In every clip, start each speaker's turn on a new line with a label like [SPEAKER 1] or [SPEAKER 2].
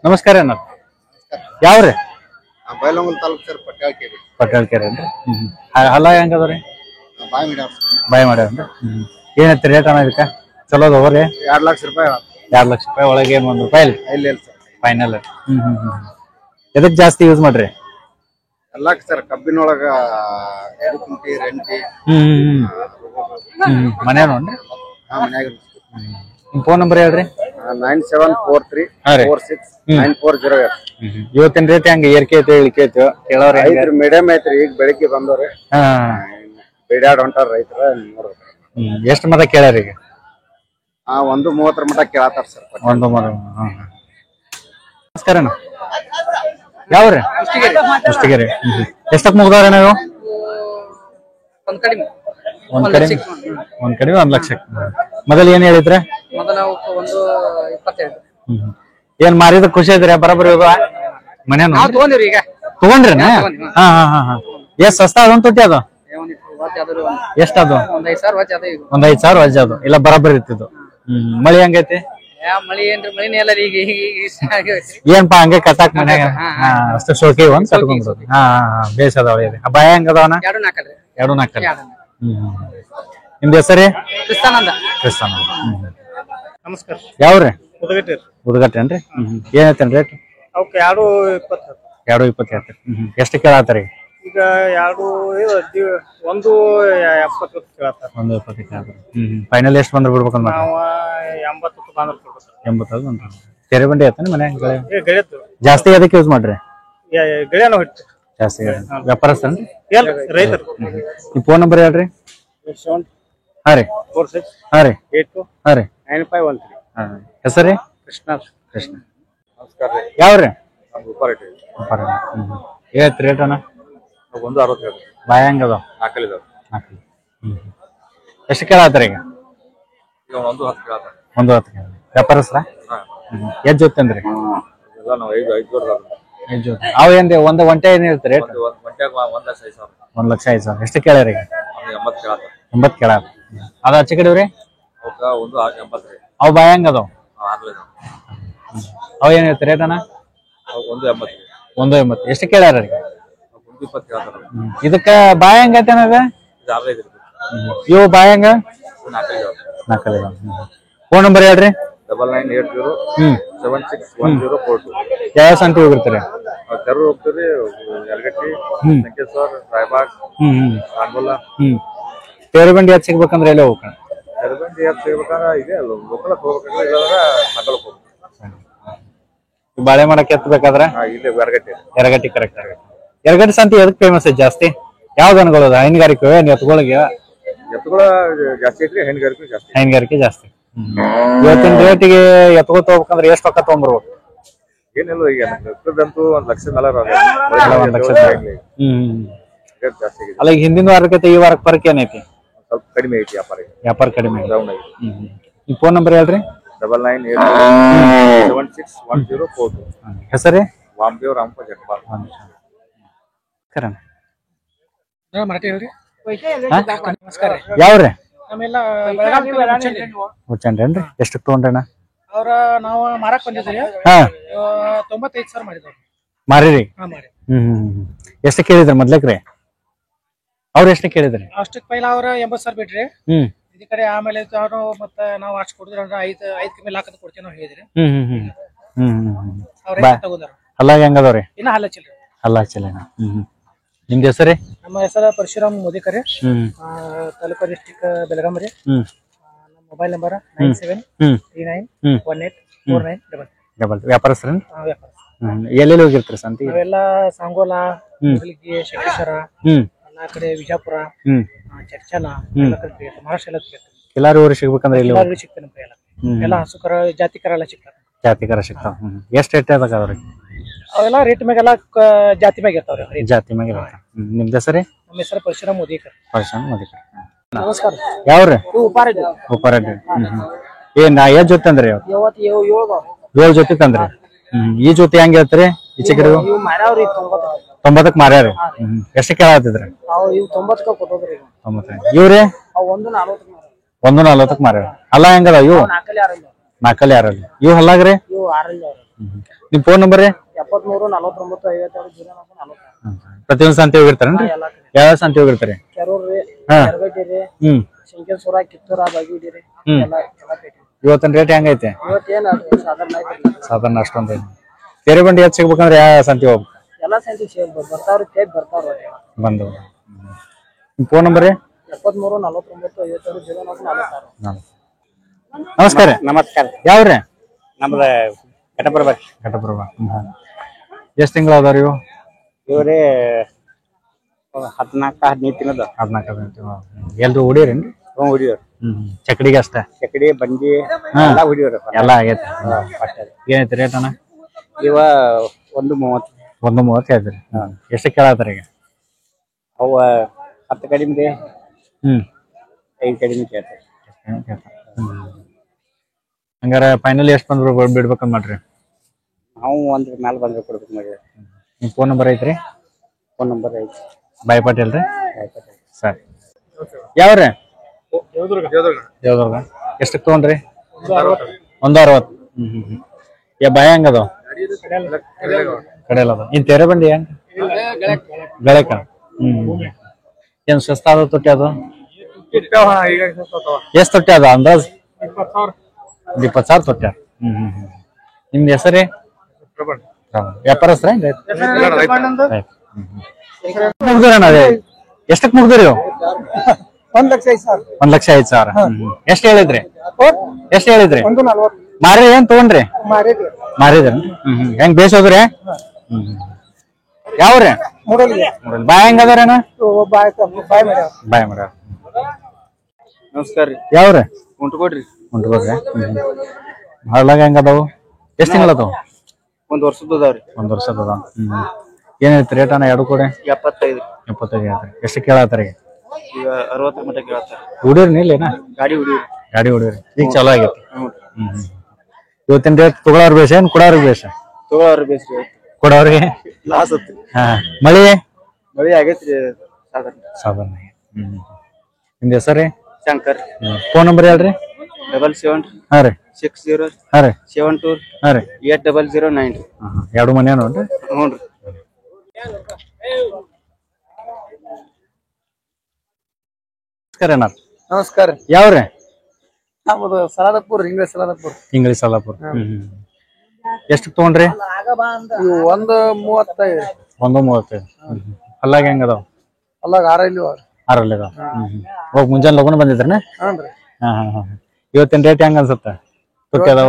[SPEAKER 1] ನಮಸ್ಕಾರ ಅಣ್ಣ. ಯಾವ್ರಿ?
[SPEAKER 2] ಬೈಲಹೊಂಗಲ ತಾಲೂಕು ಸರ್, ಪಟ್ಟಾಳಕೆರೆ.
[SPEAKER 1] ಪಟ್ಟಾಳಕೆರೆ ಅಂದ್ರೆ ಹಲ್ಲ ಹೆಂಗದವ್ರಿ? ಬಾಯ್ ಮಾಡ್ಯಾರ. ಏನೈತಿ ರೇಟ್ ಅಣ್ಣ ಇದಕ್ಕೆ? ಚಲೋ ಅದಾವ್ರಿ?
[SPEAKER 2] 2 ಲಕ್ಷ ರೂಪಾಯಿ.
[SPEAKER 1] 2 ಲಕ್ಷ ರೂಪಾಯಿ ಒಳಗೆ ಏನು 1 ರೂಪಾಯಿ
[SPEAKER 2] ಇಲ್ಲ ಸರ್,
[SPEAKER 1] ಫೈನಲ್. ಎದಕ್ ಜಾಸ್ತಿ ಯೂಸ್ ಮಾಡ್ರಿ?
[SPEAKER 2] ಎಲ್ಲ ಸರ್, ಕಬ್ಬಿನೊಳಗ ಕುಂಟಿ ರೆಂಟಿ
[SPEAKER 1] ಮನ್ಯಾಗ ನೋಡ್ರಿ.
[SPEAKER 2] ಮನ್ಯಾಗ.
[SPEAKER 1] ನಿಮ್ ಫೋನ್ ನಂಬರ್ ಹೇಳ್ರಿ.
[SPEAKER 2] 9743469408.
[SPEAKER 1] ಇವತ್ತಿನ ರೇಟ್ ಹೆಂಗ ಏರ್ಕೆ ಐತೆ ಇಳಿಕೆ ಐತೆ ಕೇಳೋರಿ?
[SPEAKER 2] ಐತ್ರಿ, ಮೀಡಿಯಂ ಐತ್ರಿ. ಈಗ ಬೆಳಿಗ್ಗೆ ಬಂದವ್ರಿ, ಬೇಡ್ಯಾಡ್ ಹೊಂಟಾರ ರೈತರ. ನೋಡ್ರಿ
[SPEAKER 1] ಎಷ್ಟು ಮತ ಕೇಳ್ಯಾರ ಈಗ?
[SPEAKER 2] 1:30 ಮಟ ಕೇಳತ್ತಾರ ಸರ್.
[SPEAKER 1] 1:30. ನಮಸ್ಕಾರ. ಯಾವ್ರಿ? ಕುಷ್ಟಗಿರಿ. ಎಷ್ಟಕ್ ಮುಗ್ದವ್ರಿ ನೀವು?
[SPEAKER 3] ಒಂದ್ ಕಡಿಮೆ
[SPEAKER 1] ಒಂದ್ ಕಡಿಮೆ 1 ಲಕ್ಷ. ಮೊದಲ ಏನ್ ಹೇಳಿದ್ರೆ?
[SPEAKER 3] ಮೊದಲ 1:27.
[SPEAKER 1] ಏನ್ ಮಾರಿದ ಖುಷಿ ಐತ್ರಿ? ಬರಬರಿ ಮನೆ
[SPEAKER 3] ತಗೊಂಡಿವ್ರಿ ಈಗ.
[SPEAKER 1] ತಗೊಂಡ್ರಿ? ಎಷ್ಟ್ ಸಸ್ತಾ ಅದ ತೊಟ್ಟಿ ಅದು? ಎಷ್ಟ ಅದು?
[SPEAKER 3] ಒಂದ್ 5,000 ವಜ್ಜ ಅದ.
[SPEAKER 1] 5,000 ವಜ್ಜ ಅದು. ಇಲ್ಲ ಬರಬರಿ ಇರ್ತಿದ್ದು. ಮಳಿ ಹೆಂಗೈತಿ?
[SPEAKER 3] ಮಳಿ ಏನ್ರಿ? ಮಳಿನೇ ಎಲ್ಲ ಈಗ
[SPEAKER 1] ಏನ್ಪಾ ಹಂಗೆ ಕಟ್ಟಾಕ್ ಮನ್ಯಾಗ ಅಷ್ಟು ಶೋಕಿ ಒಂದ್ ಕಟ್ಕೊಂಡ್ರು. ಬೇಸ್ ಅದಾವ. ಭಯ ಹೆಂಗದವನ? 2-4. ನಿಮ್ದು ಹೆಸರೇ?
[SPEAKER 3] ಕ್ರಿಸ್ತಾನಂದ.
[SPEAKER 2] ನಮಸ್ಕಾರ.
[SPEAKER 1] ಯಾವ್ರಿ?
[SPEAKER 2] ಉದಗಟ್ಟೆ
[SPEAKER 1] ಏನ್ರಿ? ಏನೈತೇನ್ ರೇಟ್?
[SPEAKER 2] ಅವಕ್ಕೆ 2:20.
[SPEAKER 1] 2:20 ಹೇಳ್ತೀರಿ. ಎಷ್ಟು ಕೇಳತ್ತಾರ ಈಗ?
[SPEAKER 2] ಈಗ 1:70 ಕೇಳತ್ತಾರ.
[SPEAKER 1] 1:20 ಕೇಳತ್ತಾರ. ಫೈನಲ್ ಎಷ್ಟು ಬಂದ್ರೆ ಬಿಡ್ಬೇಕಂತ?
[SPEAKER 2] ನಾವು 80 ಬಂದ್ರೆ ಕೊಡ್ಬೇಕು.
[SPEAKER 1] 80 ಬಂದ್ರೆ ತೆರೆ ಬಂಡಿ ಆಯ್ತಾನೆ ಮನ್ಯಾಗ?
[SPEAKER 2] ಗೆಳೆಯತ್ತು
[SPEAKER 1] ಜಾಸ್ತಿ ಅದಕ್ಕೆ ಯೂಸ್ ಮಾಡ್ರಿ?
[SPEAKER 2] ಗೆಳೆಯನೂ ಹಿಟ್ಟು
[SPEAKER 1] ಜಾಸ್ತಿ ವ್ಯಾಪಾರಸ್ಥನ್ರಿ?
[SPEAKER 2] ರೈತರು.
[SPEAKER 1] ಈ ಫೋನ್ ನಂಬರ್ ಹೇಳ್ರಿ.
[SPEAKER 2] 746 82 9513.
[SPEAKER 1] ಹೆಸರಿ?
[SPEAKER 2] ಕೃಷ್ಣ. ನಮಸ್ಕಾರ.
[SPEAKER 1] ಯಾವ್ರಿ?
[SPEAKER 2] ರೂಪಾಯಿ
[SPEAKER 1] ಏತ್ ರೇಟ್ ಅಣ್ಣ?
[SPEAKER 2] 1:60.
[SPEAKER 1] ಬಾಯ ಹೆಂಗದ?
[SPEAKER 2] 4.
[SPEAKER 1] ಎಷ್ಟು ಕೇಳತ್ತಾರ ಈಗ?
[SPEAKER 2] 1:10 ಕೇಳತ್ತಾರ.
[SPEAKER 1] 1:10. ವ್ಯಾಪಾರಸ್ರ? ಎಷ್ಟ್ ಜೊತೆಂದ್ರಿ?
[SPEAKER 2] ಎಲ್ಲ ನಾವು 5 ಜೋಡಿ.
[SPEAKER 1] ಅವ ಏನ್ರಿ? ಒಂಟೆ ಏನ್ ಹೇಳ್ತೀರಿ ರೇಟ್? 1,05,000. ಎಷ್ಟು ಕೇಳ್ಯಾರ ಈಗ? 80 ಕೇಳಾರ. ಅದ ಆಚೆ ಕಡೆ ರೀ? ಅವ್ ಬಾಯ ಹೆಂಗ ಅದಾವ? ಅವ ಏನ್ ಹೇಳ್ತೀರಿ ರೇಟ್ ಅಣ್ಣ? 1:80. ಎಷ್ಟು ಕೇಳ್ಯಾರ ಈಗ? ಇದಕ್ಕ ಬಾಯ ಹೆಂಗೈತೇನದ? ಇವು ಬಾಯ ಹೆಂಗ? 4. ಫೋನ್ ನಂಬರ್ ಹೇಳ್ರಿ.
[SPEAKER 2] 9980761042.
[SPEAKER 1] ಯಾವ ಸಂತಿ ಹೋಗಿರ್ತೀರಿ?
[SPEAKER 2] ಹೋಗ್ತೀರಿ. ಯಲಗಟ್ಟಿ, ಸಂಕೇಶ್ವರ, ರಾಯಬಾಗ್, ಆಂಗೋಲ.
[SPEAKER 1] ತೇರುಬಂಡಿ ಹಚ್ಚ ಸಿಗ್ಬೇಕಂದ್ರೆ ಎಲ್ಲಿ ಹೋಗ್ಬೇಕಣ್ಣ?
[SPEAKER 2] ತೇರುಬಂಡಿ ಹಚ್ಚ ಸಿಗ್ಬೇಕಂದ್ರೆ ಇದೆ ಲೋಕಲಕ್ಕೆ ಹೋಗ್ಬೇಕಂದ್ರೆ ಇಲ್ಲಾಂದ್ರೆ ನಗಲಕ್ಕೆ ಹೋಗ್ಬೇಕು.
[SPEAKER 1] ಬಾಳೆ ಮಾಡಕ್ಕೆ ಎತ್ತಬೇಕಾದ್ರೆ
[SPEAKER 2] ಇಲ್ಲಿ ಯರಗಟ್ಟಿ.
[SPEAKER 1] ಕರೆಕ್ಟ್. ಯರಗಟ್ಟಿ ಸಂತಿ ಎದಕ್ ಫೇಮಸ್ ಐತಿ ಜಾಸ್ತಿ? ಯಾವ್ದು ಅನ್ಕೊಳ್ಳೋದು? ಹೈನುಗಾರಿಕೆ ಎತ್ತುಗಳಿಗೆ?
[SPEAKER 2] ಎತ್ತುಗಳ ಜಾಸ್ತಿ ಐತ್ರಿ,
[SPEAKER 1] ಹೈನುಗಾರಿಕೆ ಜಾಸ್ತಿ. ಇವತ್ತಿನ ರೇಟಿಗೆ ಎತ್ಕೊ ತಗೋಬೇಕಂದ್ರೆ ಎಷ್ಟು ರೊಕ್ಕ ತಗೊಂಡ್ಬರ್ಬೇಕು?
[SPEAKER 2] ಏನಿಲ್ಲ, ಈಗ ಎತ್ತದಂತೂ 1 ಲಕ್ಷ ಮೇಲೆ.
[SPEAKER 1] 1 ಲಕ್ಷ
[SPEAKER 2] ಜಾಸ್ತಿ.
[SPEAKER 1] ಅಲ್ಲ, ಈಗ ಹಿಂದಿನ ವಾರಕ್ಕೆ ಈ ವಾರಕ್ಕೆ ಫರಕ್ ಏನೈತಿ?
[SPEAKER 2] ಸ್ವಲ್ಪ ಕಡಿಮೆ ಐತಿ
[SPEAKER 1] ವ್ಯಾಪಾರ ಕಡಿಮೆ. ಈ ಫೋನ್ ನಂಬರ್ ಹೇಳ್ರಿ.
[SPEAKER 2] 9980761042.
[SPEAKER 1] ಹೆಸರೇ?
[SPEAKER 2] ವಾಮದೇವ್ ರಾಮಪ್ಪ ಜಗಪಾಲ್.
[SPEAKER 1] ಯಾವ್ರಿ?
[SPEAKER 3] ಮುಚ್ಚಂಡ್ರಿ.
[SPEAKER 1] ಎಷ್ಟು ತಗೊಂಡ್ರಣ್ಣ?
[SPEAKER 3] ಅವ್ರ ನಾವು ಮಾರಕ್ ಬಂದಿದ್ರಿ. 95,000 ಮಾಡಿದ್ರಿ.
[SPEAKER 1] ಮಾರಿರಿ? ಎಷ್ಟು ಕೇಳಿದ್ರಿ ಮೊದ್ಲಕ್ರಿ? ಅವ್ರ ಎಷ್ಟು ಕೇಳಿದ್ರಿ?
[SPEAKER 3] ಅಷ್ಟಕ್ಕೆ ಪೈಲ ಅವ್ರ 80,000 ಬಿಟ್ರಿ. ಇದ ಕಡೆ ಆಮೇಲೆ ಅವ್ರು ಮತ್ತೆ ನಾವು ಅಷ್ಟು ಕೊಡಿದ್ರ 5 ಕಮ್ಮಿ ಲಾಕ್ ಕೊಡ್ತೀವಿ ನಾವು ಹೇಳಿದ್ರಿ. ಅವ್ರ ತಗೊಂಡ್ರ.
[SPEAKER 1] ಅಲ್ಲ ಹೆಂಗದವ್ರಿ?
[SPEAKER 3] ಇನ್ನ ಹಲ್ಲಚ್ಚಿಲ್ರಿ.
[SPEAKER 1] ಅಲ್ಲ ಹಚ್ಚಿಲ್ಲ. ನಿಮ್ದು ಹೆಸರೇ?
[SPEAKER 3] ನಮ್ಮ ಹೆಸರು ಪರಶುರಾಮ್ ಮೋದಿಕರಿ, ತಾಲೂಕು ಡಿಸ್ಟಿಕ್ ಬೆಳಗಾಂ ರೀ. ನಮ್ಮ ಮೊಬೈಲ್ ನಂಬರ್ 97391849.
[SPEAKER 1] ವ್ಯಾಪಾರಸ್ಥರ? ಎಲ್ಲೆಲ್ಲಿ ಹೋಗಿರ್ತೀರಿ ಸಂತಿ?
[SPEAKER 3] ನಾವೆಲ್ಲ ಸಂಗೋಲ, ಹುಲಿಗಿ, ಶಕ್ತೇಶ್ವರ, ಎಲ್ಲಾ ಕಡೆ ವಿಜಾಪುರ, ಚರ್ಚನ, ಮಹಾರಾಷ್ಟ್ರ ಎಲ್ಲ
[SPEAKER 1] ಎಲ್ಲಾರು ಊರಿಗೆ ಸಿಗ್ಬೇಕಂದ್ರೆ
[SPEAKER 3] ಎಲ್ಲಾರು ಸಿಗ್ತೇನೆ. ಎಲ್ಲ ಹಸುಕರ ಜಾತಿಕರ ಎಲ್ಲ ಸಿಗ್ತಾರ.
[SPEAKER 1] ಜಾತಿಕರ ಸಿಗ್ತಾವ. ಎಷ್ಟು ರೇಟ್ ಅದಾವ್ರಿ?
[SPEAKER 3] ಅವೆಲ್ಲ ರೇಟ್ ಮ್ಯಾಗೆಲ್ಲ ಜಾತಿ ಮ್ಯಾಗ ಇರ್ತಾವ್ರಿ.
[SPEAKER 1] ಜಾತಿ ಮ್ಯಾಗ. ನಿಮ್ದು ಹೆಸರೇ?
[SPEAKER 3] ನಮ್ಮ ಹೆಸರು ಪರಶುರಾಮ್ ಮೋದಿಕರ್. ನಮಸ್ಕಾರ.
[SPEAKER 1] ಯಾವ್ರಿ?
[SPEAKER 3] ಉಪ್ಪಾರೆಡ್ಡಿ.
[SPEAKER 1] ಏನ್ ಎಷ್ಟ್ ಜೊತೆ ಅಂದ್ರಿ? 7 ಜೊತೆ ತಂದ್ರಿ. ಈ ಜೊತೆ ಹೆಂಗ್ ಹೇಳ್ತೀರಿ? ಈಚೆ ಕಡೆ 90ಕ್ಕೆ ಮಾರ್ಯಾರಿ. ಎಷ್ಟು ಕೇಳತ್ತಿದ್ರಿ? 90. ಇವ್ರಿ? 140ಕ್ಕೆ ಮಾರ್ಯಾರ. ಅಲ್ಲ ಹೆಂಗದ ಇವು? 4 ಇವು ಹಲ್ಲಾಗ್ರಿ? ನಿಮ್ ಫೋನ್ ನಂಬರ್ ರೀ?
[SPEAKER 3] 73 49 52 04
[SPEAKER 1] ಪ್ರತಿಯೊಂದು ಸಂತೆ ಹೋಗಿರ್ತಾರೇನ್ರಿ? ಯಾವ ಸಂತೆ ಹೋಗಿರ್ತಾರೆ?
[SPEAKER 3] ಕೆರೂರ್ ರೀ,
[SPEAKER 1] ಹಾ.
[SPEAKER 3] ಕೆರಗಟ್ಟಿ ರೀ, ಶಂಕೇಶ್ವರ, ಕಿತ್ತೂರ, ಬಾಗೇವಾಡಿ ರೀ,
[SPEAKER 1] ಇವತ್ತಿನ ರೇಟ್ ಹೆಂಗೈತೆ?
[SPEAKER 3] ಇವತ್ತೇನು ಸಾಧಾರಣ ಐತ್ರಿ.
[SPEAKER 1] ಸಾಧಾರಣ ಅಷ್ಟೊಂದು ಬೇರೆ ಬಂಡಿ ಹೆಚ್ಚು ಸಿಗ್ಬೇಕಂದ್ರೆ ಯಾವ ಸಂತೆ ಹೋಗ್ಬೇಕು?
[SPEAKER 3] ಎಲ್ಲಾ ಸಂತಿ ಸೇರಿ ಬರ್ತಾವ್ರಿ, ಟೈಪ್ ಬರ್ತಾವ್ರಿ.
[SPEAKER 1] ಬಂದು ನಿಮ್ ಫೋನ್ ನಂಬರ್ ರೀ?
[SPEAKER 3] 73 49 52 04
[SPEAKER 1] ನಮಸ್ಕಾರ.
[SPEAKER 2] ನಮಸ್ಕಾರ.
[SPEAKER 1] ಯಾವ್ರಿ?
[SPEAKER 2] ನಮ್ದ ಘಟಪ್ರಭ.
[SPEAKER 1] ಘಟಪ್ರಭ. ಎಷ್ಟ್ ತಿಂಗಳ ಅದಾವ್ರಿ ಇವು?
[SPEAKER 2] ಇವ್ರಿ 14-15 ತಿಂಗಳದ.
[SPEAKER 1] 14 ಎಲ್ರು ಹೊಡಿಯರೇನ್ರಿ?
[SPEAKER 2] ಹುಡಿಯೋರು.
[SPEAKER 1] ಚಕಡಿಗೆ ಅಷ್ಟ?
[SPEAKER 2] ಚಕಡಿ ಬಂಡಿ ಎಲ್ಲಾ ಹುಡಿಯೋರು.
[SPEAKER 1] ಎಲ್ಲ ಆಗೈತೆ. ಏನೈತಿ ರೇಟ್ ಅಣ್ಣ?
[SPEAKER 2] ಇವ 130.
[SPEAKER 1] 130 ಹೇಳ್ತೀರಿ? ಎಷ್ಟು ಕೇಳತ್ತಾರ ಈಗ?
[SPEAKER 2] ಅವ 10 ಕಡಿಮೆ, 5 ಕಡಿಮೆ ಕೇಳ್ತಾರೆ.
[SPEAKER 1] ಹಂಗಾರ ಫೈನಲ್ ಎಷ್ಟು ಬಂದ್ರು ಬಿಡ್ಬೇಕಂತ ಮಾಡ್ರಿ?
[SPEAKER 2] ನಾವು ಒಂದ್ರ ಮ್ಯಾಲ ಬಂದ್ರೆ ಕೊಡ್ಬೇಕು ಮಾಡಿದ್ರೆ.
[SPEAKER 1] ನಿಮ್ ಫೋನ್ ನಂಬರ್ ಐತ್ರಿ?
[SPEAKER 2] ಫೋನ್ ನಂಬರ್ ಐತಿ.
[SPEAKER 1] ಬಾಯ್ ಪಾಟೀಲ್ ರೀ? ಸರಿ. ಯಾವ್ರಿ? ದೇವದುರ್ಗ. ಎಷ್ಟಕ್ಕೆ ತಗೊಂಡ್ರಿ? 160. ಯಾ ಬಾಯ ಹಂಗದ? ಕಡೆಯಲ್ಲ ಅದ. ಇನ್ ತೆರೆ ಬಂಡಿ ಹೆಂಗ? ಗಳಕ. ಏನ್ ಸ್ವಸ್ತ ಅದ ತೊಟ್ಟಿ ಅದು? ಎಷ್ಟ್ ತೊಟ್ಟಿ ಅದ ಅಂದಾಜ್? 20,000 ತೊಟ್ಟಿ. ನಿಮ್ದು ಹೆಸರೇ? ವ್ಯಾಪಾರಸ್ತ್ರ? ಮುಗ್ದಿರಣ್ಣ ಅದೇ ಎಷ್ಟಕ್ ಮುಗ್ದಿರಿ? 1,05,000. ಎಷ್ಟ್ ಹೇಳಿದ್ರಿ? ಮಾರಿ ಏನ್ ತಗೊಂಡ್ರಿ? ಮಾರಿದ್ರಿ? ಹೆಂಗ್ ಬೇಸೋದ್ರಿ? ಯಾವ್ರಿ? ಬಾಯ್ ಹೆಂಗ ಅದಾರೇನ? ಬಾಯ್ ಮರ.
[SPEAKER 2] ನಮಸ್ಕಾರ ರೀ.
[SPEAKER 1] ಯಾವ್ರಿ?
[SPEAKER 2] ಉಂಟ್ಕೊಡ್ರಿ.
[SPEAKER 1] ಹಳ್ளாಗ ಹೆಂಗ ಅದಾವು? ಎಷ್ಟ್ ತಿಂಗಳ ಅದಾವು?
[SPEAKER 2] 1 ವರ್ಷದ ಅದಾವ್ರಿ.
[SPEAKER 1] 1 ವರ್ಷದ ಅದಾವ. ಏನ್ ಹೇಳ್ತಿ ರೇಟ್ ಅಣ್ಣ? ಎರಡು ಕೂಡ
[SPEAKER 2] 75.
[SPEAKER 1] 75 ಹೇಳ್ತಾರೆ. ಎಷ್ಟು ಕೇಳತ್ತಾರ ಈಗ?
[SPEAKER 2] ಈಗ 60 ಮಟ್ಟ ಕೇಳ್ತಾರೆ.
[SPEAKER 1] ಹುಡಿವ್ರಿ ಇಲ್ಲೇನ? ಗಾಡಿ ಹುಡಿವ್ರಿ. ಈಗ ಚಲೋ ಆಗೈತಿ. ಇವತ್ತಿನ ರೇಟ್ ತಗೊಳೋರ್ ಬೇಷ ಏನ್ ಕೊಡೋರ್ಗೆ ಬೇಷ?
[SPEAKER 2] ತಗೊಳೋರ್ ಬೇಸ್ರಿ.
[SPEAKER 1] ಕೊಡೋರ್ಗೆ
[SPEAKER 2] ಲಾಸ್ ಐತಿ.
[SPEAKER 1] ಮಳಿ
[SPEAKER 2] ಆಗೈತ್ರಿ
[SPEAKER 1] ಸಾಧಾರಣ. ನಿಮ್ದು ಹೆಸರೇ?
[SPEAKER 2] ಶಂಕರ್.
[SPEAKER 1] ಫೋನ್ ನಂಬರ್ ಹೇಳ್ರಿ?
[SPEAKER 2] 77
[SPEAKER 1] ಹಾ ರೀ
[SPEAKER 2] 60
[SPEAKER 1] ಹಾ ರೀ
[SPEAKER 2] 72
[SPEAKER 1] ಹಾ ರೀ
[SPEAKER 2] 8009.
[SPEAKER 1] ಎರಡು ಮನೆ ನೋಡ್ರಿ.
[SPEAKER 2] ಹ್ಞೂ ರೀ.
[SPEAKER 3] ನಮಸ್ಕಾರ.
[SPEAKER 1] ಯಾವ್ರಿ?
[SPEAKER 3] ನಮ್ಮದು ಸಲಾದಪುರ, ಇಂಗ್ಲಿಷ್ ಸಲಾದಪುರ.
[SPEAKER 1] ಎಷ್ಟು ತಗೊಂಡ್ರಿ?
[SPEAKER 3] 135.
[SPEAKER 1] 135. ಅಲ್ಲಾಗ ಹೆಂಗ ಅದಾವ?
[SPEAKER 3] ಅಲ್ಲಾಗ 6
[SPEAKER 1] ಅದಾವ. ಹೋಗ್ ಮುಂಜಾನೆ ಲಗುನ ಬಂದಿದ್ರನ? ಇವತ್ತಿನ ರೇಟ್ ಹೆಂಗ ಅನ್ಸುತ್ತ? ತುಟ್ಟಿ ಅದಾವ?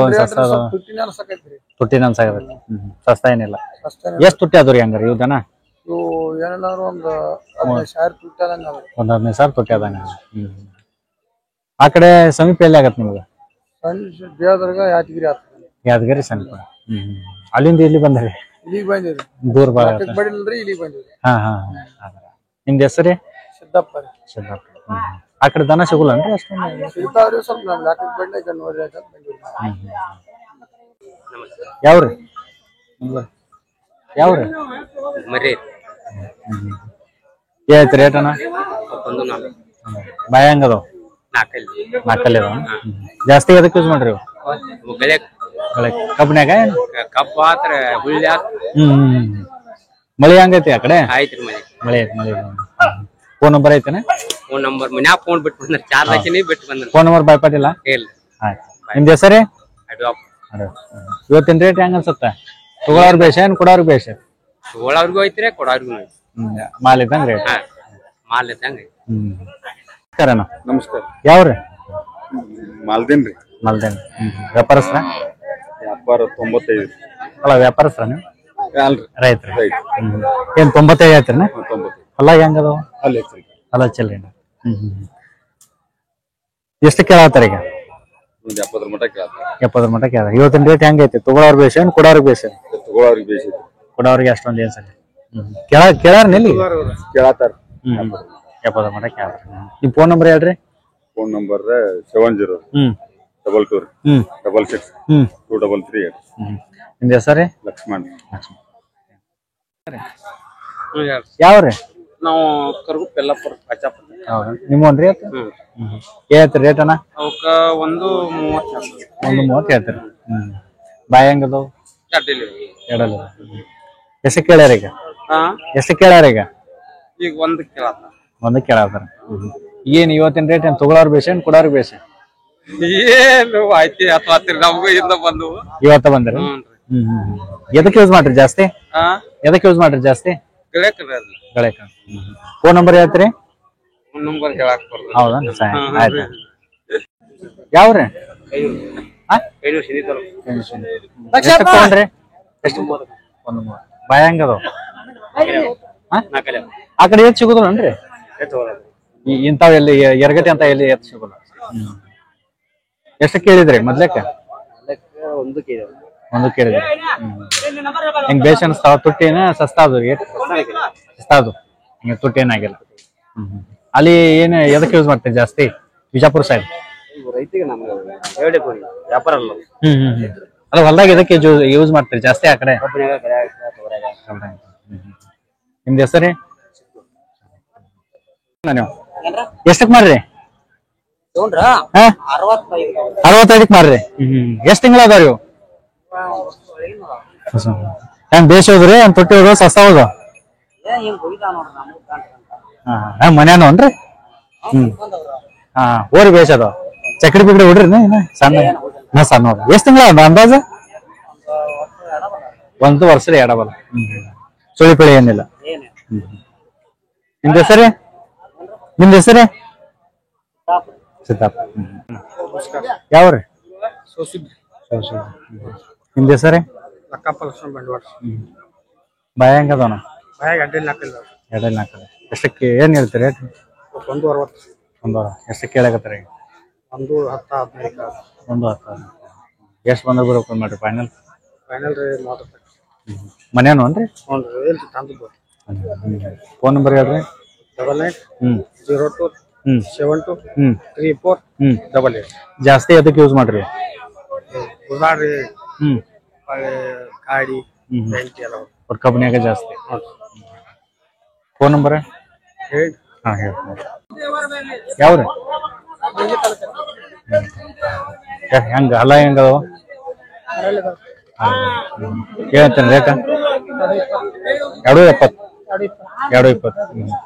[SPEAKER 1] ತುಟ್ಟಿನ ಅನ್ಸಾಗೈತಿ. ಸಸ್ತ ಏನಿಲ್ಲ. ಎಷ್ಟ್ ತುಟ್ಟಿ ಅದಾವ್ರಿ ಹಂಗಾರ ಇವ್ದನ?
[SPEAKER 3] ಒಂದು 15,000 ತುಟ್ಟಿ ಆದಂಗ.
[SPEAKER 1] 15,000 ತುಟ್ಟಿ ಆದಂಗ. ಆ ಕಡೆ ಸಮೀಪ ಎಲ್ಲಿ ಆಗತ್ ನಿಮ್ಗೆ?
[SPEAKER 3] ದೇವದುರ್ಗ,
[SPEAKER 1] ಯಾದಗಿರಿ ಸಮೀಪ. ಅಲ್ಲಿಂದ ಇಲ್ಲಿ ಬಂದ್ರಿ?
[SPEAKER 3] ಇಲ್ಲಿಗೆ ಬಂದಿರಿ.
[SPEAKER 1] ದೂರ ಬಾಳ.
[SPEAKER 3] ಇಲ್ಲಿಗೆ ಬಂದಿರಿ.
[SPEAKER 1] ನಿಮ್ದು ಹೆಸರೇ?
[SPEAKER 3] ಸಿದ್ದಪ್ಪ.
[SPEAKER 1] ಆ ಕಡೆ ದನ ಸಿಗುಲ್ಲನ್ರಿ ಅಷ್ಟೊಂದು?
[SPEAKER 3] ಸಿಗ್ತಾವ್ರಿ, ಸ್ವಲ್ಪ ನಮ್ ಲಾಕಕ್ ಬಡ್ಲಿ ನೋಡ್ರಿ.
[SPEAKER 1] ಯಾವ್ರಿ? ಯಾವ್ರಿ?
[SPEAKER 2] ಮರಿ
[SPEAKER 1] ಏತ್ ರೇಟ್ ಅಣ್ಣ? ಬಾಯ ಹೆಂಗದಾವ? 4 ಅದಾವ. ಜಾಸ್ತಿ ಅದಕ್ಕೆ ಯೂಸ್ ಮಾಡ್ರಿ? ಕಬ್ಬಿನಾಗ
[SPEAKER 2] ಕಬ್ಬು ಆತ್ರ ಹುಳ್ಳಿ.
[SPEAKER 1] ಮಳಿ ಹಂಗೈತಿ ಆ ಕಡೆ?
[SPEAKER 2] ಆಯ್ತ್ರಿ
[SPEAKER 1] ಮಳಿ ಐತಿ. ಫೋನ್ ನಂಬರ್ ಐತೆನ?
[SPEAKER 2] ಫೋನ್ ನಂಬರ್ ಮನ್ಯಾಗ ಫೋನ್ ಬಿಟ್ಟು ಬಂದ್ರ 4 ಲಕ್ಷ ಬಿಟ್ಟು ಬಂದ್ರ.
[SPEAKER 1] ಫೋನ್ ನಂಬರ್ ಬಾಯ್ ಪಾಟಿಲ್ಲ? ನಿಮ್ದು ಹೆಸರೇ? ಇವತ್ತಿನ ರೇಟ್ ಹೆಂಗ ಅನ್ಸತ್ತ? ತಗೊಳೋರ್ ಬೇಷ ಏನ್ ಕೊಡೋರ್ ಬೇಷ?
[SPEAKER 2] ತಗೊಳೋರ್ಗು ಐತ್ರಿ, ಕೊಡೋರ್ಗು ಐತಿ.
[SPEAKER 1] ಮಾಲ್ ಇದ್ದಂಗ ರೇಟ್?
[SPEAKER 2] ಮಾಲ್ ಇದ್ದಂಗ.
[SPEAKER 1] ನಮಸ್ಕಾರ. ಯಾವ್ರಿ?
[SPEAKER 2] ಮಾಲ್ದೇನ್ರಿ.
[SPEAKER 1] ಮಾಲ್ದೇನ್. ವ್ಯಾಪಾರಸ್ತ್ರ?
[SPEAKER 2] ವ್ಯಾಪಾರ 95.
[SPEAKER 1] ಅಲ್ಲ ವ್ಯಾಪಾರಸ್ತ್ರ ನೀವು? ರೈತ್ರಿ. ಏನ್ 95 ಹೇಳ್ತೀರಿ?
[SPEAKER 2] 90.
[SPEAKER 1] ಅಲ್ಲ ಹೆಂಗದ? ಅಲ್ಲ ಚೆಲ್ರಿ. ಎಷ್ಟು ಕೇಳತ್ತಾರ ಈಗ?
[SPEAKER 2] 70 ಮಟ್ಟ ಕೇಳ್ತಾರೆ.
[SPEAKER 1] 70 ಮಟ್ಟ ಕೇಳ. ಇವತ್ತಿನ ರೇಟ್ ಹೆಂಗೈತಿ? ತಗೊಳೋರ್ ಬೇಷ ಏನ್ ಕೊಡೋರ್ ಬೇಷ?
[SPEAKER 2] ತಗೊಳೋರ್ಗೆ ಬೇಷ.
[SPEAKER 1] ಕೊಡೋರ್ಗೆ ಅಷ್ಟೊಂದು ಏನ್ ಸರಿ ಕೇಳಾರ ನಿಲ್ಲಿ
[SPEAKER 2] ಕೇಳತ್ತಾರ.
[SPEAKER 1] 70 ಮಟ್ಟ ಕೇಳ್ತಾರ. ನಿಮ್ ಫೋನ್ ನಂಬರ್ ಹೇಳ್ರಿ?
[SPEAKER 2] Phone number 70 22 66 233.
[SPEAKER 1] ನಿಮ್ದು ಹೆಸರೇ?
[SPEAKER 2] ಲಕ್ಷ್ಮಣ್.
[SPEAKER 1] ಯಾವ್ರಿ?
[SPEAKER 2] ನಾವು ಕರ್ಗುಪ್ ಯಲ್ಲಾಪುರ ಅಚ್ಚಾಪುರ.
[SPEAKER 1] ನಿಮ್ಮೊಂದ್ರಿ? ಏತ್ರಿ ರೇಟ್ ಅಣ್ಣ?
[SPEAKER 2] ಅವಕ್ಕ 130
[SPEAKER 1] ಹೇಳ್ತೀರಿ. ಬಾಯ್ ಹೆಂಗದವು? ಎರಡಲ್ಲ ಎಷ್ಟು ಕೇಳ್ಯಾರ ಈಗ ಎಷ್ಟು ಕೇಳ್ಯಾರ ಈಗ
[SPEAKER 2] ಈಗ
[SPEAKER 1] ಒಂದು ಕೇಳತ್ತಾರ ಏನ್ ಇವತ್ತಿನ ರೇಟ್ ಏನ್ ತಗೊಳೋರ್ ಬೇಸ ಏನ್ ಕೊಡೋರ್ ಬೇಸ
[SPEAKER 2] ಏನು ಆಯ್ತಿ ಅಥವಾ ನಮಗೂ ಇಂದ ಬಂದು
[SPEAKER 1] ಇವತ್ತ ಬಂದ್ರ ಎದಕ್ಕೆ ಯೂಸ್ ಮಾಡ್ರಿ ಜಾಸ್ತಿ ಎದಕ್ಕೆ ಯೂಸ್ ಮಾಡ್ರಿ ಜಾಸ್ತಿ ಗಳೇಕ ಫೋನ್ ನಂಬರ್ ಹೇಳ್ತೀರಿ
[SPEAKER 2] ನಂಬರ್ ಹೇಳಕ್ ಬರ್ತದೆ
[SPEAKER 1] ಹೌದಾ ಆಯ್ತು ಯಾವ್ರಿ ಎಷ್ಟು ತಗೊಂಡ್ರಿ ಎಷ್ಟು ಒಂದು ಬಾಯ ಹಂಗದವ್ ಆ ಕಡೆ ಎತ್ ಸಿಗುದಿಲ್ಲನ್ರಿ ಇಂತಾವ್ ಎಲ್ಲಿ ಎರಗಟಿ ಅಂತ ಎಲ್ಲಿ ಎತ್ ಸಿಗುಲ್ಲ ಎಷ್ಟು ಕೇಳಿದ್ರಿ ಮೊದ್ಲಕ್ಕ ಒಂದು ಕೇಳಿದ್ರಿ ಹಿಂಗ್ ಬೇಷ್ ಅನ್ಸ್ತಾವ ತುಟ್ಟಿನ ಸಸ್ತಾ ಅದು ಸಸ್ತಾ ಅದು ಹಿಂಗ ತುಟ್ಟಿ ಏನಾಗಿಲ್ಲ ಅಲ್ಲಿ ಏನ್ ಎದಕ್ಕೆ ಯೂಸ್ ಮಾಡ್ತೀರಿ ಜಾಸ್ತಿ ಬಿಜಾಪುರ ಸೈಡ್
[SPEAKER 2] ರೈತಿಗೆ ವ್ಯಾಪಾರ ಅಲ್ಲ
[SPEAKER 1] ಅಲ್ಲ ಹೊಲ್ದಾಗ ಎದಕ್ಕೆ ಯೂಸ್ ಮಾಡ್ತೀರಿ ಜಾಸ್ತಿ ಆ ಕಡೆ ನಿಮ್ದು ಹೆಸರಿ ನೀವು ಎಷ್ಟಕ್ ಮಾಡ್ರಿ 65 ಮಾಡ್ರಿ ಎಷ್ಟ್ ತಿಂಗಳ ಅದಾವ ಇವು ಹೆಂಗ್ ಬೇಷ್ ಹೋದ್ರಿ ಒಂದ್ ತೊಟ್ಟಿ ಹೋದ ಸಸ್ತಾ ಹೋದ ಮನ್ಯಾನೋನ್ರಿ ಓರಿ ಬೇಷ್ ಅದಾವ ಚಕ್ರಿ ಬಿಕ್ರಿ ಬಿಡ್ರಿ ಸಣ್ಣ ಸಣ್ಣ ಎಷ್ಟ್ ತಿಂಗಳ ಅದ ಅಂದಾಜ ಒಂದು ವರ್ಷ ಎಡಬಲ್ಲ ಸುಳಿ ಪಳಿ ಏನಿಲ್ಲ ನಿಮ್ದ ಹೆಸರೇ ಸಿದ್ದಾಪ್ ಯಾವ್ರಿ ನಿಮ್ದ ಹೆಸರೇ ಬಾಯ ಹೆಂಗದವನ ಎರಡಲ್ಲಿ ನಾಲ್ಕಲ್ಲ ಎಷ್ಟಕ್ಕೆ ಏನ್ ಹೇಳ್ತೀರಿ ರೇಟ್ 160 ಎಷ್ಟಕ್ಕೆ ಕೇಳಾಕತ್ತಾರ ಈಗ 110 ಎಷ್ಟು ಬಂದ ಬರ್ಬೇಕು ಮಾಡ್ರಿ ಫೈನಲ್ ಮನೇನು ಫೋನ್ ನಂಬರ್ ಹೇಳ್ರಿ
[SPEAKER 2] 9902723488
[SPEAKER 1] ಜಾಸ್ತಿ ಅದಕ್ಕೆ ಯೂಸ್ ಮಾಡ್ರಿ
[SPEAKER 2] ಗಾಡಿ
[SPEAKER 1] ಕಂಪ್ನಿಯಾಗ ಜಾಸ್ತಿ ಫೋನ್ ನಂಬರ್ ಹಾ ಹೇಳಿ ಯಾವ್ರಿ ಹೆಂಗ ಅಲ್ಲ ಹೆಂಗ ಹೇಳ್ತೇನೆ ರೇಟ 270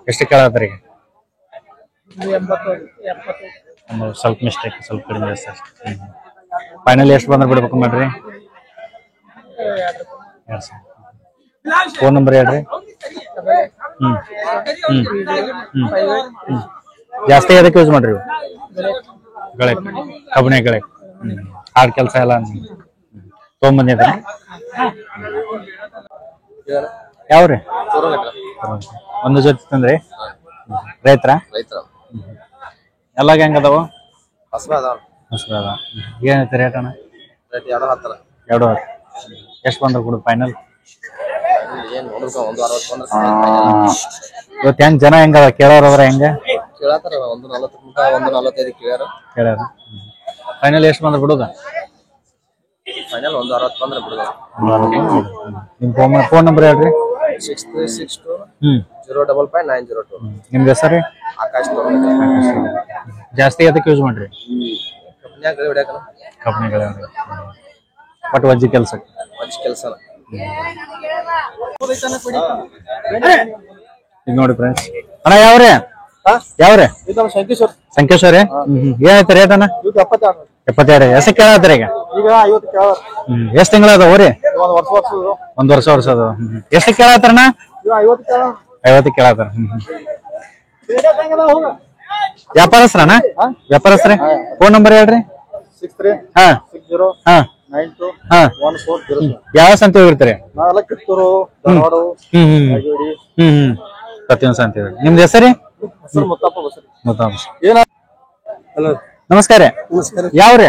[SPEAKER 1] ಎಷ್ಟು ಕೇಳತ್ತಾರ ಈಗ ಸ್ವಲ್ಪ ಮಿಸ್ಟೇಕ್ ಸ್ವಲ್ಪ ಕಡಿಮೆ ಜಾಸ್ತಿ ಫೈನಲ್ ಎಷ್ಟು ಬಂದ್ರೆ ಬಿಡ್ಬೇಕು ಮಾಡ್ರಿ ಫೋನ್ ನಂಬರ್ ಹೇಳ್ರಿ ಜಾಸ್ತಿ ಅದಕ್ಕೆ ಯೂಸ್ ಮಾಡ್ರಿ ಗಳೆ ಕಬ್ಬಣೆ ಗಳೆ ಹಾಡ್ ಕೆಲಸ ಎಲ್ಲ ತೊಗೊಂಬಂದಿದ್ರಿ ಯಾವ್ರಿ ಒಂದು ಜೊತೆ ತಂದ್ರಿ ರೈತರ ಎಲ್ಲಾಗ ಹೆಂಗದಾವ ಏನೈತಿ ರೇಟ್ ಅಣ್ಣ 210 ಎಷ್ಟು ಬಂದ್ರೆ ಕೊಡು ಫೈನಲ್ ಇವತ್ತು ಹೆಂಗ್ ಜನ ಹೆಂಗದ ಕೇಳೋರವ್ರ ಹೆಂಗ ಕೇಳ್ಯಾರ ಫೈನಲ್ ಎಷ್ಟು ಬಂದ್ರೆ ಬಿಡುದ ನಿಮ್ ಫೋನ್ ನಂಬರ್ ಹೇಳ್ರಿ
[SPEAKER 2] 6362
[SPEAKER 1] ನಿಮ್ದು ಹೆಸರು ಜಾಸ್ತಿ ಅದಕ್ಕೆ ಯೂಸ್ ಮಾಡ್ರಿ ಕಂಪ್ನಿಗಳ ಬಟ್ ವಜ್ಜಿ ಕೆಲಸ ಈಗ ನೋಡಿ ಫ್ರೆಂಡ್ಸ್ ಅಣ್ಣ ಯಾವ್ರೆ ಸಂಕೇಶ್ವರ ಏನೈತೆ ರೇಟ್ ಅಣ್ಣ 72 ಎಷ್ಟಕ್ಕೆ ಕೇಳತ್ತಾರ ಈಗ ಎಷ್ಟ್ ತಿಂಗಳ ಅದಾವ ರೀ ಒಂದ್ ವರ್ಷ ಅದ ಎಷ್ಟಕ್ಕೆ ಕೇಳತ್ತಾರಣ್ಣ 50 ಕೇಳತ್ತಾರ ವ್ಯಾಪಾರಸ್ರಣ್ಣ ವ್ಯಾಪಾರಸ್ರ ಫೋನ್ ನಂಬರ್ ಹೇಳ್ರಿ 63609214 ಯಾವ ಸಂತೆ ಹೋಗಿರ್ತಾರೆ ಪ್ರತಿಯೊಂದು ಸಂತೆ ನಿಮ್ದು ಹೆಸರಿ ನಮಸ್ಕಾರ ಯಾವ್ರಿ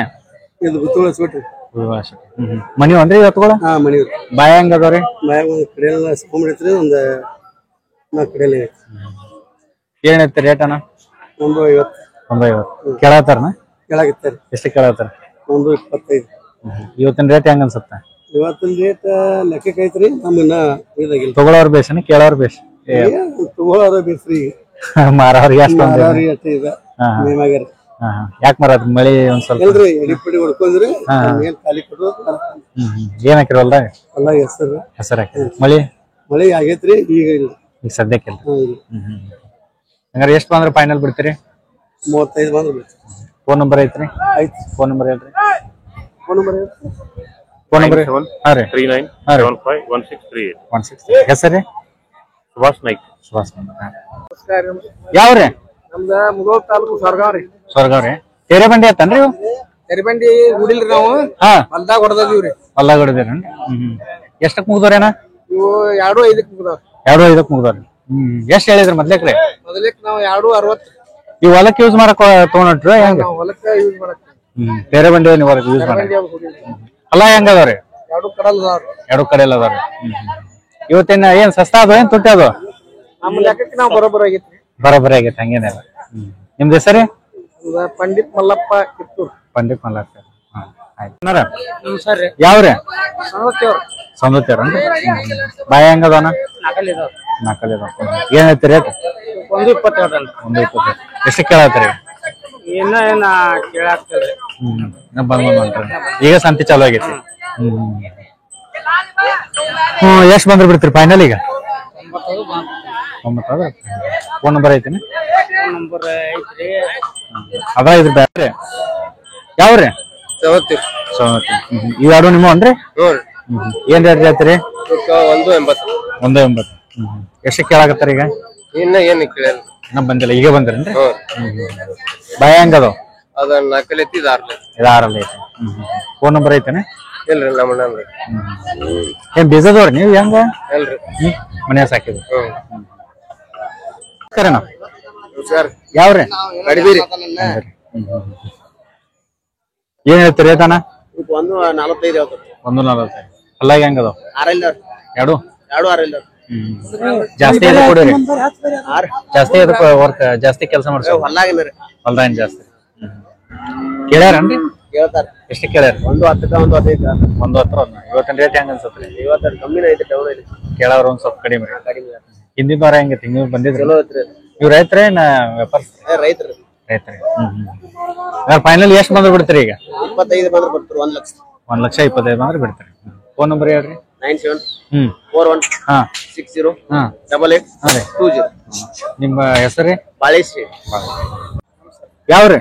[SPEAKER 1] ಮನಿ ಒಂದ್ರಿ ಇವತ್ತುಗಳು ಬಾಯ ಹೆಂಗ ಅದಾವ್ರಿ ಏನೈತಿ ರೇಟ್ ಅಣ್ಣ 150 ಕೇಳತ್ತಾರನ ಎಷ್ಟು ಕೇಳತ್ತಾರ
[SPEAKER 2] 125
[SPEAKER 1] ಇವತ್ತಿನ ರೇಟ್ ಹೆಂಗ ಅನ್ಸುತ್ತ
[SPEAKER 2] ಇವತ್ತಿನ ರೇಟ್ ಲೆಕ್ಕಕ್ಕೆ ಐತ್ರಿ ನಮ್ಮನ್ನ
[SPEAKER 1] ತಗೊಳೋರ್ ಬೇಸನ ಕೇಳೋರ್ ಬೇಸ್
[SPEAKER 2] ತಗೊಳೋರ ಬೇಸ್ರಿ
[SPEAKER 1] ಮಾರವ್ರಿಗೆ
[SPEAKER 2] ಯಾಕೆ
[SPEAKER 1] ಮಾರ ಮಳಿ ಒಂದ್ ಸ್ವಲ್ಪ
[SPEAKER 2] ಎಡಿ ಪಡಿ ಹೊಡ್ಕೊಂಡ್ರಿ ಖಾಲಿ ಕೊಡೋದು
[SPEAKER 1] ಏನ್ ಹಾಕಿರಿ ಹೊಲ್ದಾಗ?
[SPEAKER 4] ಹೊಲ ಹೆಸರು
[SPEAKER 1] ಹೆಸರು ಹಾಕಿರಿ. ಮಳಿ
[SPEAKER 4] ಮಳಿ ಆಗೈತ್ರಿ, ಈಗ ಇಲ್ಲ.
[SPEAKER 1] ಈಗ ಸದ್ಯಕ್ಕಿಲ್ಲ. ಹಂಗಾರೆ ಎಷ್ಟು ಬಂದ್ರೆ ಫೈನಲ್ ಬಿಡ್ತೀರಿ?
[SPEAKER 4] 35 ಬಂದ್ರೆ
[SPEAKER 1] ಫೋನ್ ನಂಬರ್ ಐತ್ರಿ?
[SPEAKER 4] ಐತಿ.
[SPEAKER 1] ಫೋನ್ ನಂಬರ್ ಹೇಳ್ರಿ.
[SPEAKER 4] ಫೋನ್ ನಂಬರ್
[SPEAKER 1] ಫೋನ್ ನಂಬರ್ ಹಾಂ ರೀ
[SPEAKER 5] 39751638.
[SPEAKER 1] ಹೆಸರು
[SPEAKER 5] ಸುಭಾಷ್ ನಾಯ್ಕ್.
[SPEAKER 1] ಸುಭಾಷ್ ಯಾವ್ರಿ?
[SPEAKER 4] ನಮ್ದ ಮುಧೋಳ ತಾಲೂಕು ಸರ್ಗಾವ್ರಿ.
[SPEAKER 1] ಸ್ವರ್ಗವ್ರಿ. ಕೆರೆ ಬಂಡಿ ಆತನ್ರಿ ಇವು?
[SPEAKER 4] ಎರಿಬಂಡಿ ಗುಡಿಲ್ರಿ ನಾವು
[SPEAKER 1] ಹಾ
[SPEAKER 4] ಹೊಲ್ದಾಗ ಹೊಡೆದಿವ್ರಿ.
[SPEAKER 1] ಹೊಲ್ದಾಗ ಹೊಡೆದಿರೇನ್ರಿ? ಎಷ್ಟಕ್ ಮುಗ್ದವ್ರೇನ?
[SPEAKER 4] ಇವು 2.5 ಮುಗ್ದಾವ.
[SPEAKER 1] 2.5 ಮುಗ್ದವ್ರಿ. ಎಷ್ಟ್ ಹೇಳಿದ್ರಿ ಮೊದ್ಲೇಕ್ರಿ?
[SPEAKER 4] ಮೊದಲಕ್ಕೆ ನಾವು 2.60
[SPEAKER 1] ಈ ಹೊಲಕ್ ಯೂಸ್ ಮಾಡಕ್ ತಗೊಂಡ್ರಿ ಹೆಂಗ?
[SPEAKER 4] ನಾವು ಹೊಲಕ್ಕ ಯೂಸ್ ಮಾಡಕ್
[SPEAKER 1] ಬೇರೆ ಬಂಡಿ ನೀವು ಹೊಲಕ್ ಯೂಸ್ ಮಾಡಿ ಹೊಲ ಹೆಂಗ ಅದಾವ್ರಿ?
[SPEAKER 4] 2 ಕಡಲ್ ಅದಾವ್ರಿ.
[SPEAKER 1] 2 ಕಡೆ ಎಲ್ಲ ಅದಾವ್ರಿ. ಇವತ್ತೇನ ಏನ್ ಸಸ್ತಾ ಅದು ಏನ್ ತುಟ್ಟಿ ಅದು?
[SPEAKER 4] ನಮ್ಮ ಲೆಕ್ಕಕ್ಕೆ ನಾವು ಬರೋಬ್ಬರ ಆಗೈತ್ರಿ.
[SPEAKER 1] ಬರೋಬ್ಬರಿ ಆಗೈತೆ ಹಂಗೇನಿಲ್ಲ. ನಿಮ್ದು ಹೆಸರು?
[SPEAKER 4] ಪಂಡಿತ್ ಮಲ್ಲಪ್ಪ ಕಿತ್ತೂರ್.
[SPEAKER 1] ಪಂಡಿತ್ ಮಲ್ಲಪ್ಪ.
[SPEAKER 4] ಸರಿ
[SPEAKER 1] ಯಾವ್ರಿ?
[SPEAKER 4] ಸಂಗತಿಯವ್ರು.
[SPEAKER 1] ಸೌಂದತ್ಯವ್ರ ಬಾಯ ಹೆಂಗದವನ?
[SPEAKER 4] 4 ಇದಾವ.
[SPEAKER 1] 4 ಇದಾವ. ಏನ್ ಐತಿ ರೇಟ್?
[SPEAKER 4] 1.20
[SPEAKER 1] 1.20. ಎಷ್ಟು ಕೇಳತ್ರಿ?
[SPEAKER 4] ಏನ ಕೇಳಾಗ್ತದೆ.
[SPEAKER 1] ಈಗ ಸಂತಿ ಚಾಲು ಆಗೈತಿ. ಎಷ್ಟ್ ಬಂದ್ರೆ ಬಿಡ್ತೀರಿ ಫೈನಲ್ ಈಗ? 9 ಫೋನ್ ನಂಬರ್ ಐತಿನ?
[SPEAKER 4] ನಂಬರ್ ಐತ್ರಿ.
[SPEAKER 1] ಅದ ಇದ್ರ ಬ್ಯಾಟ್ರಿ ಯಾವ್ರಿ?
[SPEAKER 4] ಸವತ್ತಿ.
[SPEAKER 1] ಇವೆರಡು ನಿಮ್ಮ ಅನ್ರಿ? ಏನ್ ರೇಟ್ ಹೇಳ್ತೀರಿ?
[SPEAKER 4] 1.80.
[SPEAKER 1] 1.80. ಎಷ್ಟು ಕೇಳಾಕತ್ತಾರ ಈಗ?
[SPEAKER 4] ಇನ್ನ ಏನು ಕೇಳಲ್ಲ.
[SPEAKER 1] ಇನ್ನ ಬಂದಿಲ್ಲ, ಈಗ ಬಂದ್ರೇನ್ರಿ? ಬಾಯ ಹೆಂಗದ?
[SPEAKER 4] ಅದ 4 ಐತಿ, ಇದು 6 ಐತಿ.
[SPEAKER 1] ಇದು 6 ಐತಿ. ಫೋನ್ ನಂಬರ್ ಐತೇನ?
[SPEAKER 4] ಇಲ್ರಿ ನಮ್ಮ ನಂಬರ್.
[SPEAKER 1] ಏನ್ ಬೀಜದವ್ರಿ ನೀವು ಹೆಂಗ?
[SPEAKER 4] ಇಲ್ರಿ
[SPEAKER 1] ಮನ್ಯಾಗ ಸಾಕಿದ್ರಿ. ಕರೆನಾ
[SPEAKER 4] ಸರ್
[SPEAKER 1] ಯಾವ್ರಿ?
[SPEAKER 4] ಕಡಿಮೆ ರೀ.
[SPEAKER 1] ಏನ್ ಹೇಳ್ತೀರಿ ರೇಟನ?
[SPEAKER 4] 1.45 ಹೇಳ್ತಾರೆ.
[SPEAKER 1] 1.40. ಹೊಲ್ಲಾಗ ಹೆಂಗದ?
[SPEAKER 4] 6 ಇಲ್ಲ.
[SPEAKER 1] 2
[SPEAKER 4] 6 ಇಲ್ಲ.
[SPEAKER 1] ಜಾಸ್ತಿ ಎದಕ್ ಕೊಡಿರಿ? ಜಾಸ್ತಿ ಎದಕ್ ವರ್ಕ್ ಜಾಸ್ತಿ ಕೆಲಸ ಮಾಡ್ಸೋ?
[SPEAKER 4] ಹೊಲ್ಲಾಗಿಲ್ಲ ರೀ.
[SPEAKER 1] ಹೊಲ್ದಾಗಿನ ಜಾಸ್ತಿ ಕೇಳ್ಯಾರನ್ರಿ?
[SPEAKER 4] ಹೇಳ್ತಾರೆ.
[SPEAKER 1] ಎಷ್ಟು ಕೇಳ್ಯಾರ?
[SPEAKER 4] 1.10 1.15.
[SPEAKER 1] 1.10. ಇವತ್ತಿನ ರೇಟ್ ಹೆಂಗ ಅನ್ಸತ್ರಿ?
[SPEAKER 4] ಇವತ್ತು ಕಮ್ಮಿನ ಐತಿ, ಡೌನ್ ಐತಿ.
[SPEAKER 1] ಕೇಳವ್ರ ಒಂದ್ ಸ್ವಲ್ಪ ಕಡಿಮೆ. ಹಿಂದಿನ ವಾರ ಹೆಂಗೈತಿ? ನೀವು ಬಂದಿದ್ರಿ?
[SPEAKER 4] ಚಲೋ ಐತ್ರಿ.
[SPEAKER 1] ನೀವು ರೈತರೇ ವ್ಯಾಪಾರ?
[SPEAKER 4] ರೈತರು.
[SPEAKER 1] ರೈತರಿ. ಫೈನಲ್ ಎಷ್ಟು ಬಂದ್ರೆ ಬಿಡ್ತೀರಿ ಈಗ?
[SPEAKER 4] 25 ಬಂದ್ರೆ ಬರ್ತಾರೆ. 1 ಲಕ್ಷ.
[SPEAKER 1] 1,25,000 ಬಂದ್ರೆ ಬಿಡ್ತೀರಿ. ಫೋನ್ ನಂಬರ್ ಹೇಳ್ರಿ.
[SPEAKER 4] 97 41
[SPEAKER 1] ಹಾ
[SPEAKER 4] 60
[SPEAKER 1] ಹಾ
[SPEAKER 4] 88
[SPEAKER 1] ಹಾ ರೀ.
[SPEAKER 4] 20.
[SPEAKER 1] ನಿಮ್ಮ ಹೆಸರು?
[SPEAKER 4] ಬಾಳೇಶ್ರೀ.
[SPEAKER 1] ಯಾವ್ರಿ?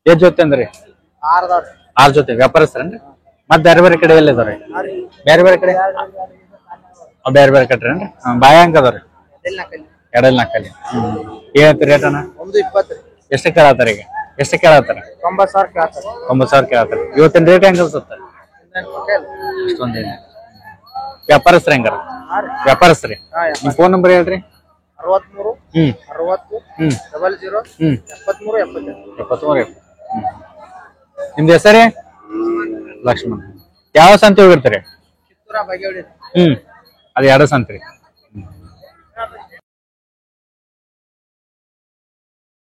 [SPEAKER 1] ಎಷ್ಟ್ ಜೊತೆ ಅಂದ್ರಿ? 6 ಜೊತೆ ವ್ಯಾಪಾರಸ್ಥರೇನ್ರಿ? ಮತ್ ಬೇರೆ ಬೇರೆ ಕಡೆ ಎಲ್ಲಿದಾವ್ರಿ? ಬೇರೆ ಬೇರೆ ಕಡೆ ಬೇರೆ ಬೇರೆ ಕಟ್ರೇನ್ರಿ? ಬಾಯ ಹೆಂಗ ಅದಾವ್ರಿ? 2.4. ಏನೈತಿ ರೇಟನ?
[SPEAKER 4] 1.20.
[SPEAKER 1] ಎಷ್ಟು ಕೇಳತ್ತಾರ ಈಗ? ಎಷ್ಟು ಕೇಳತ್ತಾರ?
[SPEAKER 4] 90,000 ಕೇಳ್ತಾರೆ.
[SPEAKER 1] 90,000 ಕೇಳತ್ತಾರ. ಇವತ್ತಿನ ರೇಟ್ ಹೆಂಗ ಅನ್ಸುತ್ತ? ಇಷ್ಟೊಂದೇನ ವ್ಯಾಪಾರಸ್ತ್ರ ಹೆಂಗಾರ? ವ್ಯಾಪಾರಸ್ತ್ರಿ. ನಿಮ್ ಫೋನ್ ನಂಬರ್ ಹೇಳ್ರಿ.
[SPEAKER 4] 63 60 00 73
[SPEAKER 1] 73. ನಿಮ್ದು ಹೆಸರೇ? ಲಕ್ಷ್ಮಣ್. ಯಾವ ಸಂತೆ ಹೋಗಿರ್ತೀರಿ?
[SPEAKER 4] ಕಿತ್ತೂರ ಬಗೆಹೊಳಿ.
[SPEAKER 1] ಅದು 2 ಸಂತ್ರಿ.